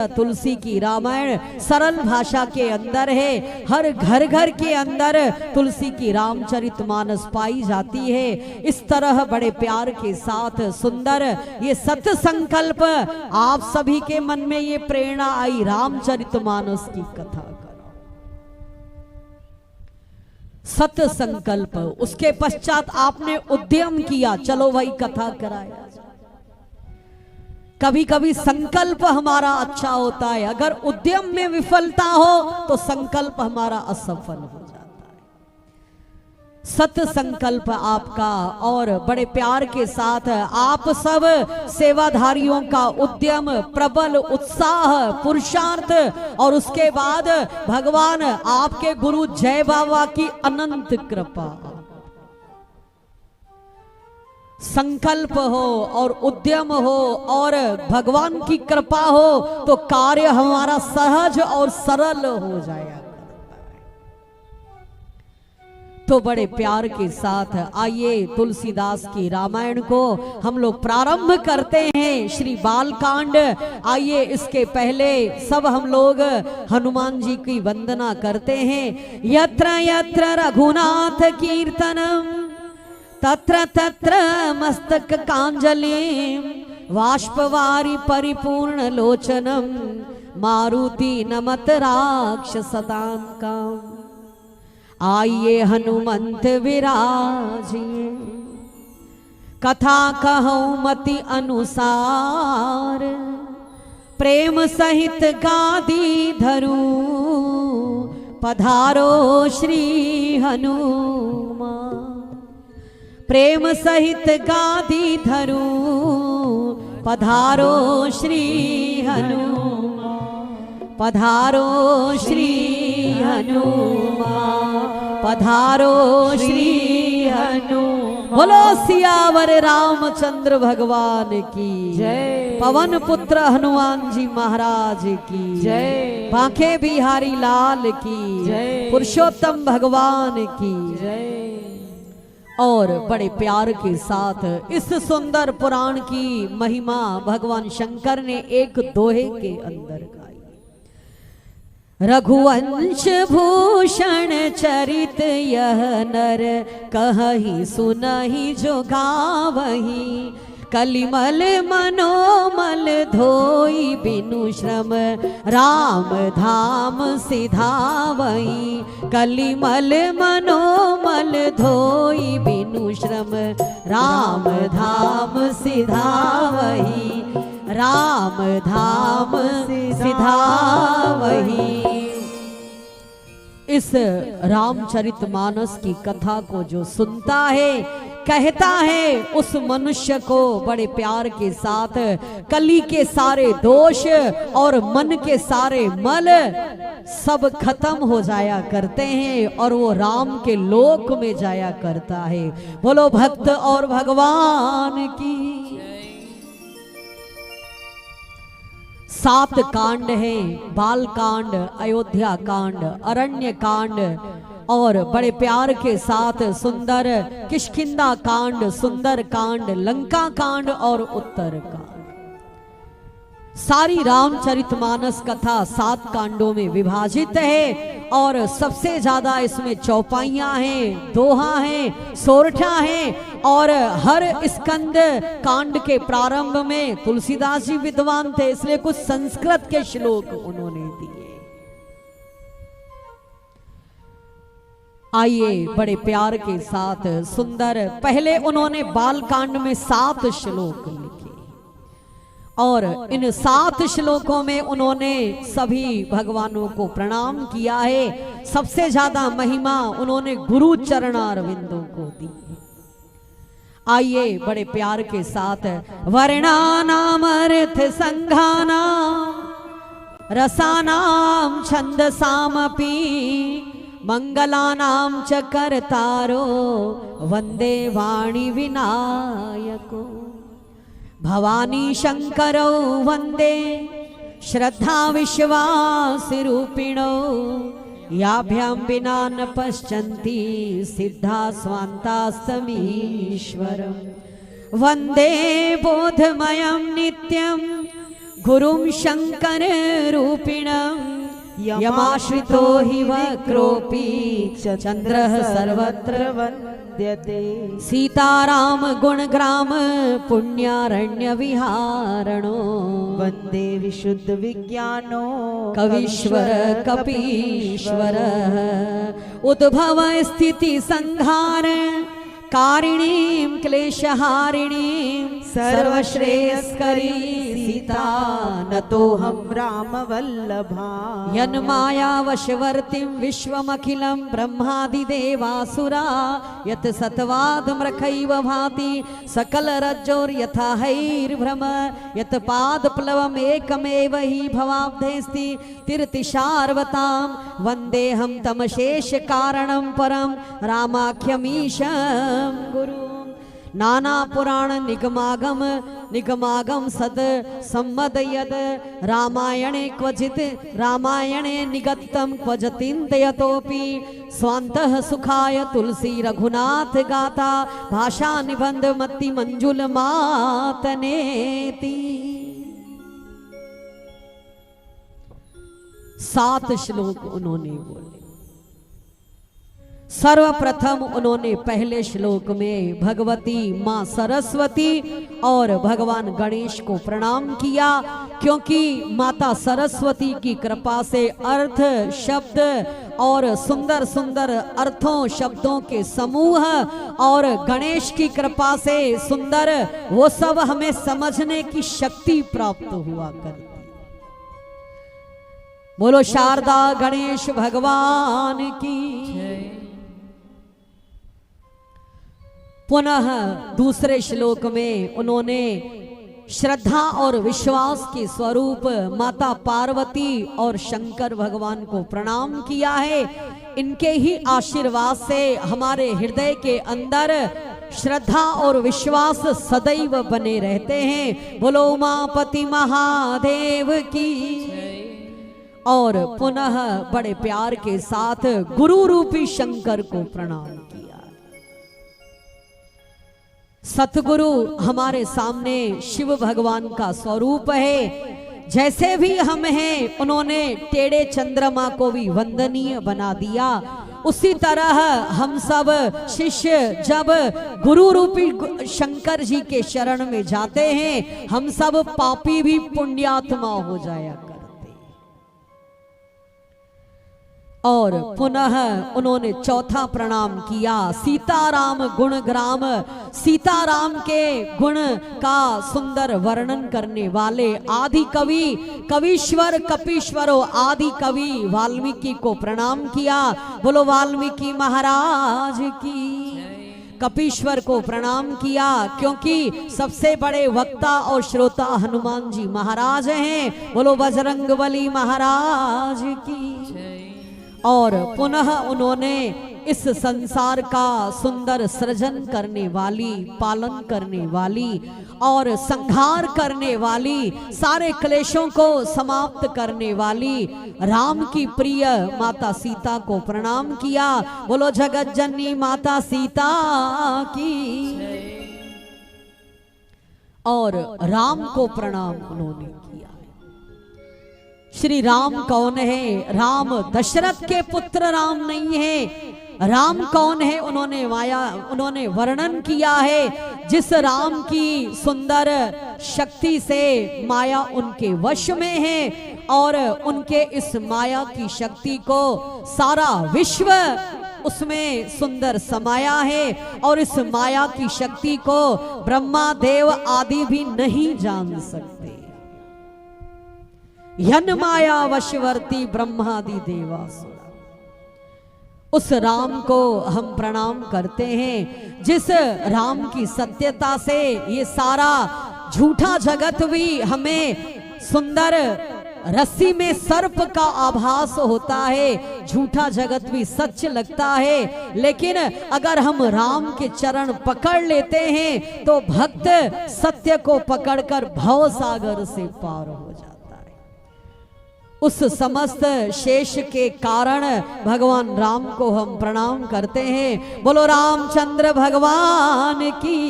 तुलसी की रामायण सरल भाषा के अंदर है। हर घर घर के अंदर तुलसी की रामचरितमानस पाई जाती है। इस तरह बड़े प्यार के साथ सुंदर ये सत संकल्प आप सभी के मन में ये प्रेरणा आई, रामचरितमानस की कथा करो, सत संकल्प। उसके पश्चात आपने उद्यम किया, चलो भाई कथा कराया। कभी कभी संकल्प हमारा अच्छा होता है, अगर उद्यम में विफलता हो तो संकल्प हमारा असफल हो जाता है। सत संकल्प आपका और बड़े प्यार के साथ आप सब सेवाधारियों का उद्यम, प्रबल उत्साह, पुरुषार्थ और उसके बाद भगवान आपके गुरु जय बाबा की अनंत कृपा। संकल्प हो और उद्यम हो और भगवान की कृपा हो तो कार्य हमारा सहज और सरल हो जाएगा। तो बड़े प्यार के साथ आइए तुलसीदास की रामायण को हम लोग प्रारंभ करते हैं। श्री बालकांड। आइए इसके पहले सब हम लोग हनुमान जी की वंदना करते हैं। यत्र यत्र रघुनाथ कीर्तनम तत्र तत्र मस्तक कांजलिं वाष्पवारी परिपूर्ण लोचनम मारुति नमत राक्षसतांकम्। आइए हनुमंत विराजिए कथा कहूँ मति अनुसार प्रेम सहित गादी धरूं पधारो श्री हनुमान। प्रेम सहित गादी धरूं पधारो श्री हनुमान। पधारो श्री हनुमान, पधारो श्री हनुमान। बोलो सियावर रामचंद्र भगवान की जय। पवन पुत्र हनुमान जी महाराज की जय। बांके बिहारी लाल की जय। पुरुषोत्तम भगवान की जय। और बड़े प्यार के साथ इस सुंदर पुराण की महिमा भगवान शंकर ने एक दोहे के अंदर गाई। रघुवंश भूषण चरित यह नर कहहि सुनहि जो गावहि कलिमल मनोमल धोई बिनु श्रम राम धाम सिधावई। कलिमल मनोमल धोई बिनु श्रम राम धाम सिधावई। राम धाम सिधावई। इस रामचरितमानस की कथा को जो सुनता है, कहता है, उस मनुष्य को बड़े प्यार के साथ कली के सारे दोष और मन के सारे मल सब खत्म हो जाया करते हैं और वो राम के लोक में जाया करता है। बोलो भक्त और भगवान की। 7 कांड हैं, बाल कांड, अयोध्या कांड, अरण्य कांड और बड़े प्यार के साथ सुंदर किष्किंधा कांड, सुंदर कांड, लंका कांड और उत्तर कांड। सारी रामचरितमानस कथा 7 कांडों में विभाजित है और सबसे ज्यादा इसमें चौपाइयां हैं, दोहा हैं, सोरठा हैं और हर स्कंद कांड के प्रारंभ में तुलसीदास जी विद्वान थे इसलिए कुछ संस्कृत के श्लोक उन्होंने दिए। आइए बड़े प्यार के साथ सुंदर पहले उन्होंने बाल कांड में 7 श्लोक लिखे और इन 7 श्लोकों में उन्होंने सभी भगवानों को प्रणाम किया है। सबसे ज्यादा महिमा उन्होंने गुरु चरणारविंदों को दी। आइए बड़े प्यार के साथ वर्णानाम अर्थ संघानाम रसानाम छंदसामपि मंगलानां च कर्तारो वंदे वाणी विनायको। भवानी शंकरो वंदे श्रद्धा विश्वास रूपिणो याभ्यां विना न पश्यन्ति सिद्धा स्वान्तास्तमीश्वरम्। वंदे बोधमयं नित्यं गुरुं शंकर रूपिणं यमाश्रितो हि वक्रोऽपि चंद्रः सर्वत्र वन्द्यते। सीताराम गुणग्राम पुण्यारण्य विहारणो वंदे विशुद्ध विज्ञानो कवीश्वर कपीश्वर। उद्भव स्थिति संहार कारिणीं क्लेशहारिणीं सर्वश्रेयस्करी सीता नतोऽहं रामवल्लभा। यन्मायावशवर्तीं विश्वमखिलं ब्रह्मादिदेवासुरा यत् सत्वादमृखैव भाति सकलरज्जोर्यथा हैर्भ्रम। यत् पादप्लवमेकमेव हि भवाब्धेऽस्ति तीर्तिशार्वतां वन्देऽहं तमशेषकारणं परं रामाख्यमीशं गुरु। नाना पुराण निगमागम सद सम्मद यद रामायणे क्वचित रामायणे निगतम क्वचिन्त्यतोपि स्वान्तः सुखाय तुलसी रघुनाथ गाथा भाषा निबंध मत्ति मंजुल मातनेति। 7 श्लोक उन्होंने बोले। सर्वप्रथम उन्होंने पहले श्लोक में भगवती मां सरस्वती और भगवान गणेश को प्रणाम किया, क्योंकि माता सरस्वती की कृपा से अर्थ शब्द और सुंदर सुंदर अर्थों शब्दों के समूह और गणेश की कृपा से सुंदर वो सब हमें समझने की शक्ति प्राप्त हुआ करती। बोलो शारदा गणेश भगवान की। पुनः दूसरे श्लोक में उन्होंने श्रद्धा और विश्वास के स्वरूप माता पार्वती और शंकर भगवान को प्रणाम किया है। इनके ही आशीर्वाद से हमारे हृदय के अंदर श्रद्धा और विश्वास सदैव बने रहते हैं। बोलो उमापति महादेव की। और पुनः बड़े प्यार के साथ गुरु रूपी शंकर को प्रणाम किया। सतगुरु हमारे सामने शिव भगवान का स्वरूप है। जैसे भी हम हैं उन्होंने टेढ़े चंद्रमा को भी वंदनीय बना दिया। उसी तरह हम सब शिष्य जब गुरु रूपी शंकर जी के शरण में जाते हैं, हम सब पापी भी पुण्यात्मा हो जाया करते। और पुनः उन्होंने चौथा प्रणाम किया सीताराम गुणग्राम। सीताराम के गुण का सुंदर वर्णन करने वाले आदि कवि कवीश्वर कपीश्वरो आदि कवि वाल्मीकि को प्रणाम किया। बोलो वाल्मीकि महाराज की। कपीश्वर को प्रणाम किया, क्योंकि सबसे बड़े वक्ता और श्रोता हनुमान जी महाराज हैं। बोलो बजरंगबली महाराज की। और पुनः उन्होंने इस संसार का सुंदर सृजन करने वाली, पालन करने वाली और संहार करने वाली, सारे क्लेशों को समाप्त करने वाली राम की प्रिय माता सीता को प्रणाम किया। बोलो जगत जननी माता सीता की। और राम को प्रणाम उन्होंने किया। श्री राम कौन है? राम दशरथ के पुत्र राम नहीं है। राम कौन है? उन्होंने वर्णन किया है। जिस राम की सुंदर शक्ति से माया उनके वश में है और उनके इस माया की शक्ति को सारा विश्व उसमें सुंदर समाया है और इस माया की शक्ति को ब्रह्मा देव आदि भी नहीं जान सकते। यन माया वशवर्ती ब्रह्मादि देवासुर। उस राम को हम प्रणाम करते हैं, जिस राम की सत्यता से ये सारा झूठा जगत भी हमें सुंदर रस्सी में सर्प का आभास होता है, झूठा जगत भी सच लगता है। लेकिन अगर हम राम के चरण पकड़ लेते हैं तो भक्त सत्य को पकड़कर भव सागर से पार हो जाता है। उस समस्त शेष के कारण भगवान राम को हम प्रणाम करते हैं। बोलो रामचंद्र भगवान की।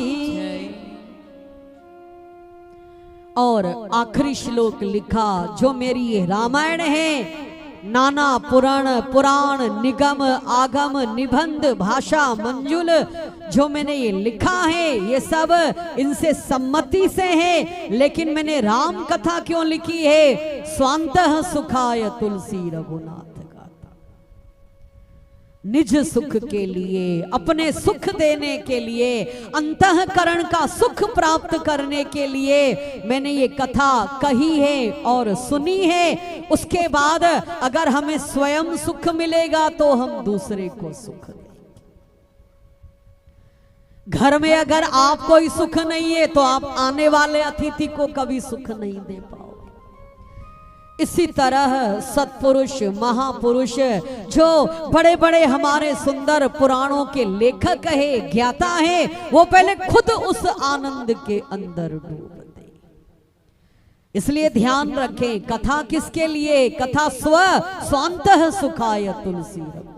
और आखिरी श्लोक लिखा, जो मेरी ये रामायण है, नाना पुराण निगम आगम निबंध भाषा मंजुल, जो मैंने ये लिखा है ये सब इनसे सम्मति से है। लेकिन मैंने राम कथा क्यों लिखी है? स्वांतः सुखाय तुलसी रघुनाथ गाथा, निज सुख के लिए, अपने सुख देने के लिए, अंतःकरण का सुख प्राप्त करने के लिए मैंने ये कथा कही है और सुनी है। उसके बाद अगर हमें स्वयं सुख मिलेगा तो हम दूसरे को सुख देंगे। घर में अगर आप कोई सुख नहीं है तो आप आने वाले अतिथि को कभी सुख नहीं दे पाओगे। इसी तरह सत्पुरुष महापुरुष जो बड़े बड़े हमारे सुंदर पुराणों के लेखक है, ज्ञाता है, वो पहले खुद उस आनंद के अंदर डूब दे। इसलिए ध्यान रखें, कथा किसके लिए? कथा स्वांतः सुखाय तुलसी रघुनाथ।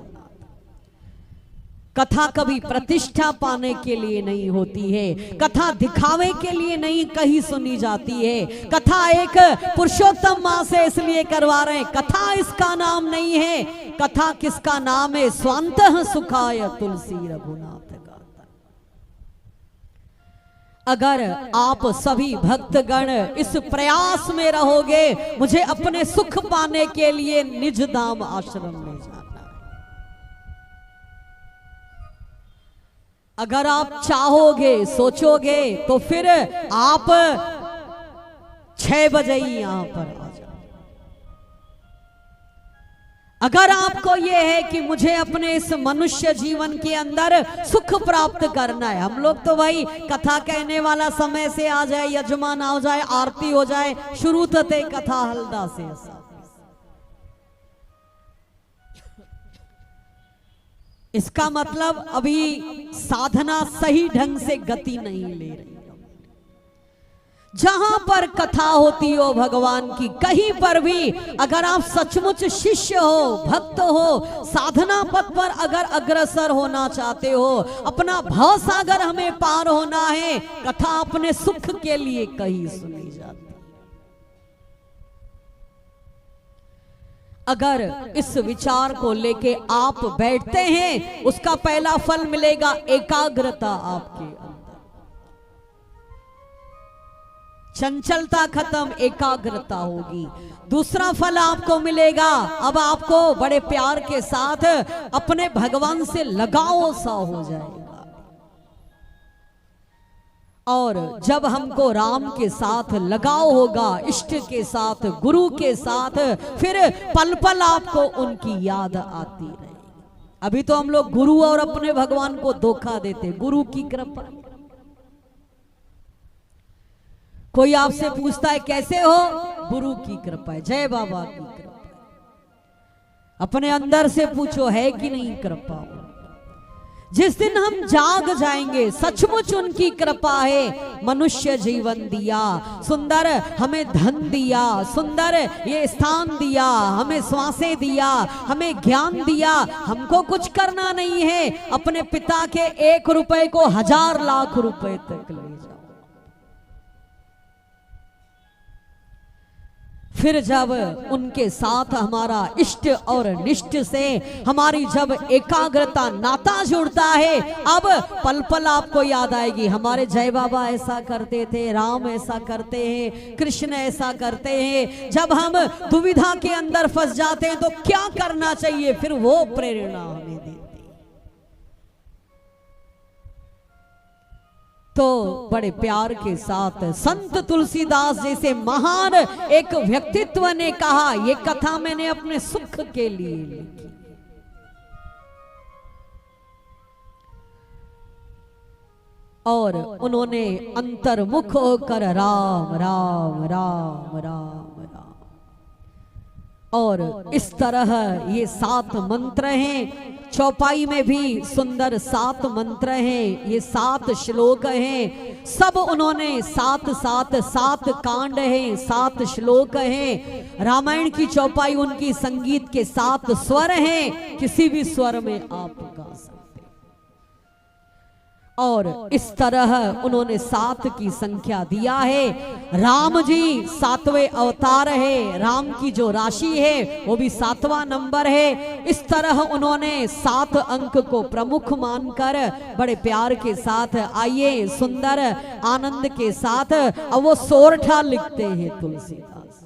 कथा कभी प्रतिष्ठा पाने के लिए नहीं होती है, कथा दिखावे के लिए नहीं कहीं सुनी जाती है। कथा एक पुरुषोत्तम मां से इसलिए करवा रहे हैं, कथा इसका नाम नहीं है। कथा किसका नाम है? स्वांतः सुखाय तुलसी रघुनाथ गाथा। अगर आप सभी भक्तगण इस प्रयास में रहोगे, मुझे अपने सुख पाने के लिए निज धाम आश्रम में जाना, अगर आप चाहोगे सोचोगे तो फिर आप 6 बजे ही यहां पर आ जाओ। अगर आपको यह है कि मुझे अपने इस मनुष्य जीवन के अंदर सुख प्राप्त करना है, हम लोग तो भाई कथा कहने वाला समय से आ जाए, यजमान आ जाए, आरती हो जाए, शुरू थे कथा हल्दा से ऐसा। इसका मतलब अभी साधना सही ढंग से गति नहीं ले रही। जहां पर कथा होती हो भगवान की, कहीं पर भी अगर आप सचमुच शिष्य हो, भक्त हो, साधना पथ पर अगर अग्रसर होना चाहते हो, अपना भव सागर हमें पार होना है, कथा अपने सुख के लिए कहीं सुनी जाती। अगर इस विचार को लेके आप बैठते हैं, उसका पहला फल मिलेगा एकाग्रता आपके अंदर, चंचलता खत्म, एकाग्रता होगी। दूसरा फल आपको मिलेगा, अब आपको बड़े प्यार के साथ अपने भगवान से लगाव सा हो जाएगा। और जब हमको राम के साथ लगाव होगा, इष्ट के साथ, गुरु के साथ, फिर पल पल आपको उनकी याद आती रहेगी। अभी तो हम लोग गुरु और अपने भगवान को धोखा देते। गुरु की कृपा, कोई आपसे पूछता है कैसे हो, गुरु की कृपा है, जय बाबा की कृपा है। अपने अंदर से पूछो है कि नहीं कृपा। जिस दिन हम जाग जाएंगे, सचमुच उनकी कृपा है, मनुष्य जीवन दिया, सुंदर हमें धन दिया, सुंदर ये स्थान दिया, हमें श्वासें दिया, हमें ज्ञान दिया, हमको कुछ करना नहीं है। अपने पिता के 1 रुपए को 1000 लाख रुपए तक ले जाओ। फिर जब उनके साथ हमारा इष्ट और निष्ठ से हमारी जब एकाग्रता, नाता जुड़ता है, अब पल पल आपको याद आएगी, हमारे जय बाबा ऐसा करते थे, राम ऐसा करते हैं, कृष्ण ऐसा करते हैं। जब हम दुविधा के अंदर फंस जाते हैं तो क्या करना चाहिए, फिर वो प्रेरणा हमें देती। तो बड़े प्यार के साथ संत तुलसीदास जैसे महान एक व्यक्तित्व ने कहा, ये कथा मैंने अपने सुख के लिए लिखी। और उन्होंने अंतर्मुख होकर राम राम राम राम राम, और इस तरह ये 7 मंत्र हैं। चौपाई में भी सुंदर 7 मंत्र हैं, ये 7 श्लोक हैं। सब उन्होंने 7 कांड हैं, 7 श्लोक हैं। रामायण की चौपाई उनकी संगीत के 7 स्वर हैं, किसी भी स्वर में आप गा सकते। और इस तरह उन्होंने 7 की संख्या दिया है। राम जी 7वें अवतार है, राम की जो राशि है वो भी 7वां नंबर है। इस तरह उन्होंने 7 अंक को प्रमुख मानकर बड़े प्यार के साथ आइए सुंदर आनंद के साथ अब वो सोरठा लिखते हैं तुलसीदास,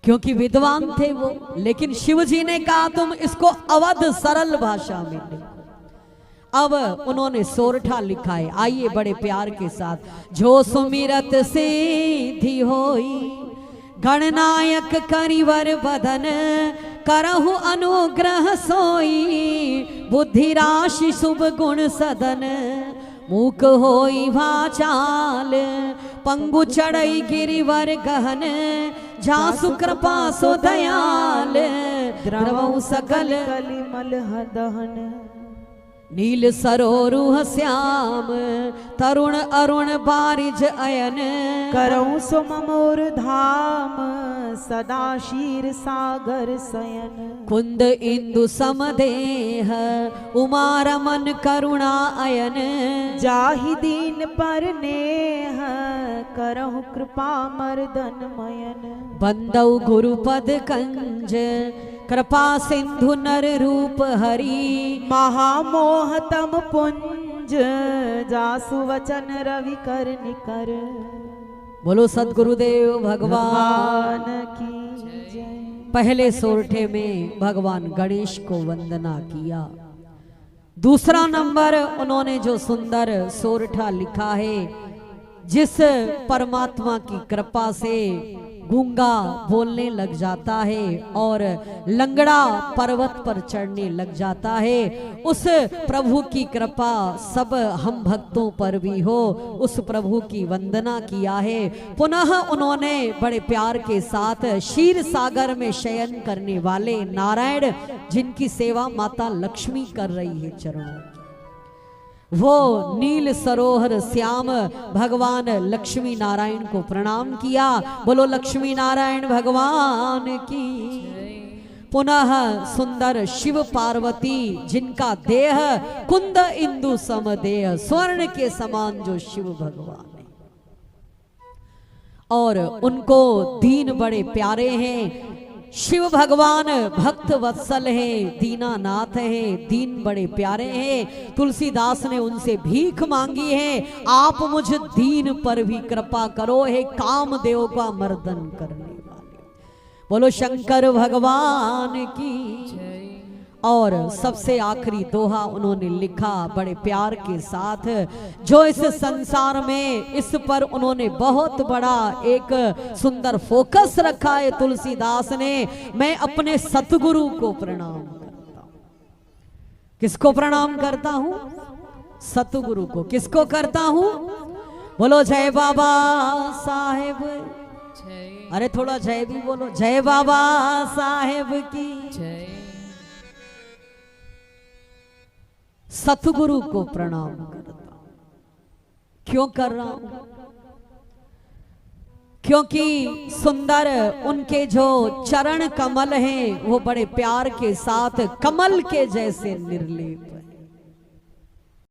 क्योंकि विद्वान थे वो। लेकिन शिव जी ने कहा तुम इसको अवध सरल भाषा में लिखो। अब उन्होंने सोरठा लिखा है, आइए बड़े प्यार के साथ। जो सुमिरत सिद्धि होई गणनायक करिवर बदन करहु अनुग्रह सोई बुद्धि राशि शुभ गुण सदन मूक होई वाचाल पंगु चढ़ई गिरिवर गहन झासु कृपा सो दयाल द्रवऊ सकल कलिमल दहन नील सरोरुह श्याम तरुण अरुण बारिज अयन करऊं सो ममोर धाम सदा शीर सागर सयन कुंद इंदु समदेह उमा रमन करुणा अयन जाहि दीन पर नेह करहु कृपा मर्दन मयन बंदौ गुरुपद कंज कृपा सिंधु नर रूप हरि महामोहतम पुंज जासु वचन रवि कर निकर। बोलो सद्गुरुदेव भगवान की जय। पहले सोरठे में भगवान गणेश को वंदना किया। दूसरा नंबर उन्होंने जो सुंदर सोरठा लिखा है, जिस परमात्मा की कृपा से गूंगा बोलने लग जाता है और लंगड़ा पर्वत पर चढ़ने लग जाता है, उस प्रभु की कृपा सब हम भक्तों पर भी हो, उस प्रभु की वंदना किया है। पुनः उन्होंने बड़े प्यार के साथ क्षीर सागर में शयन करने वाले नारायण, जिनकी सेवा माता लक्ष्मी कर रही है चरणों, वो नील सरोवर श्याम भगवान लक्ष्मी नारायण को प्रणाम किया। बोलो लक्ष्मी नारायण भगवान की। पुनः सुंदर शिव पार्वती, जिनका देह कुंद इंदु समदेह स्वर्ण के समान जो शिव भगवान है, और उनको दीन बड़े प्यारे हैं। शिव भगवान भक्त वत्सल है, दीनानाथ है, दीन बड़े प्यारे हैं। तुलसीदास ने उनसे भीख मांगी है, आप मुझ दीन पर भी कृपा करो, हे कामदेव का मर्दन करने वाले। बोलो शंकर भगवान की। और सबसे आखिरी दोहा उन्होंने लिखा बड़े प्यार के साथ, जो इस संसार में, इस पर उन्होंने बहुत बड़ा एक सुंदर फोकस रखा है तुलसीदास ने। मैं अपने सतगुरु को प्रणाम करता हूं। किसको प्रणाम करता हूं? सतगुरु को। किसको करता हूं? बोलो जय बाबा साहेब। अरे थोड़ा जय भी बोलो। जय बाबा साहेब की जय। सतगुरु को प्रणाम करता हूं। क्यों कर रहा हूं? क्योंकि सुंदर उनके जो चरण कमल हैं वो बड़े प्यार के साथ कमल के जैसे निर्लेप,